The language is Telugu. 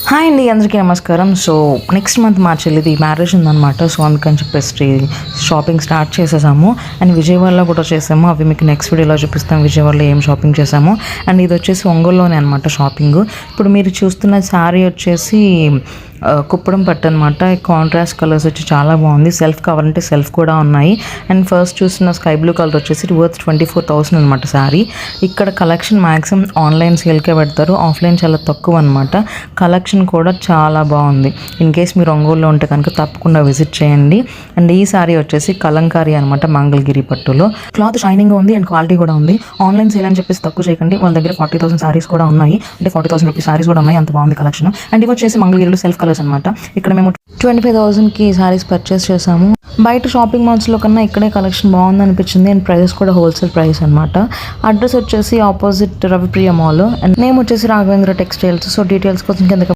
హాయ్ అండి, అందరికీ నమస్కారం. సో నెక్స్ట్ మంత్ మా చెల్లిది మ్యారేజ్ ఉందన్నమాట. సో అందుకని చెప్పేసి షాపింగ్ స్టార్ట్ చేసేసాము. అండ్ విజయవాడలో కూడా చేసాము. అవి మీకు నెక్స్ట్ వీడియోలో చూపిస్తాం విజయవాడలో ఏం షాపింగ్ చేసాము. అండ్ ఇది వచ్చేసి ఒంగోలులోనే అనమాట షాపింగ్. ఇప్పుడు మీరు చూస్తున్న శారీ వచ్చేసి కుప్పడం పట్టు అనమాట. కాంట్రాస్ట్ కలర్స్ వచ్చి చాలా బాగుంది. సెల్ఫ్ కావాలంటే సెల్ఫ్ కూడా ఉన్నాయి. అండ్ ఫస్ట్ చూసిన స్కై బ్లూ కలర్ వచ్చేసి వర్త్ 24,000 అనమాట శారీ. ఇక్కడ కలెక్షన్ మ్యాక్సిమం ఆన్లైన్ సేల్కే పెడతారు, ఆఫ్లైన్ చాలా తక్కువ అనమాట. కలెక్షన్ కూడా చాలా బాగుంది. ఇన్ కేస్ మీరు ఒంగోలులో ఉంటే కనుక తప్పకుండా విజిట్ చేయండి. అండ్ ఈ శారీ వచ్చేసి కలంకారీ అనమాట, మంగళగిరి పట్టులో. క్లాత్ షైనింగ్ ఉంది అండ్ క్వాలిటీ కూడా ఉంది. ఆన్లైన్ సేల్ అని చెప్పేసి తక్కువ చేయకండి. వాళ్ళ దగ్గర 40,000 శారీస్ కూడా ఉన్నాయి, అంటే 40,000 రూపీస్ శారీస్ కూడా ఉన్నాయి. అంత బాగుంది కలెక్షన్. అండ్ ఇవి వచ్చేసి మంగళగిరిలో సెల్ఫ్ కలర్స్ అనమాట. ఇక్కడ మేము 25,000కి శారీస్ పర్చేస్ చేసాము. బయట షాపింగ్ మాల్స్లో కన్నా ఇక్కడే కలెక్షన్ బాగుంది అనిపించింది. అండ్ ప్రైజెస్ కూడా హోల్సేల్ ప్రైస్ అనమాట. అడ్రస్ వచ్చేసి opposite Ravipriya mall. And name వచ్చేసి రాఘవేంద్ర టెక్స్టైల్స్. సో డీటెయిల్స్ కోసం కింద